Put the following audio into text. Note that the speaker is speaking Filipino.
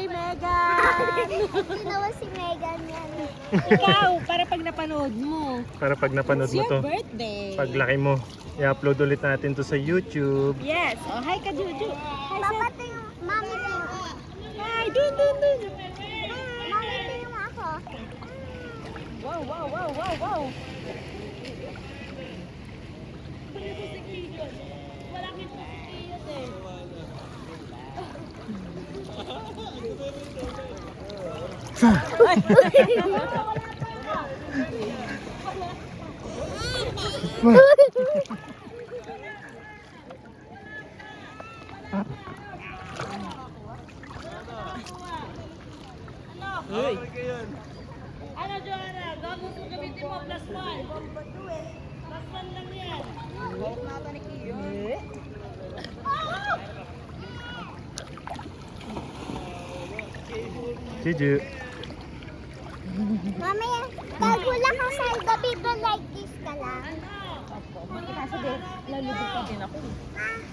kay Megan. Ginawa si Megan yan. Ikaw, para pag napanood mo. Para pag napanood It's mo your to, birthday. paglaki mo, i-upload ulit natin to sa YouTube. Yes. Oh, hi ka, Juju. Hi, Papa, sir. to yung mami to yung Hi, dun. mami to yung ako. Wow. Hey. Ano, Joanna? Gagawin mo gamitin mo, plus one. Plus one lang yan. Juju. Mami, gagula ka sa gabi ba like this ka lang? Kaso din, lalubog pa din ako.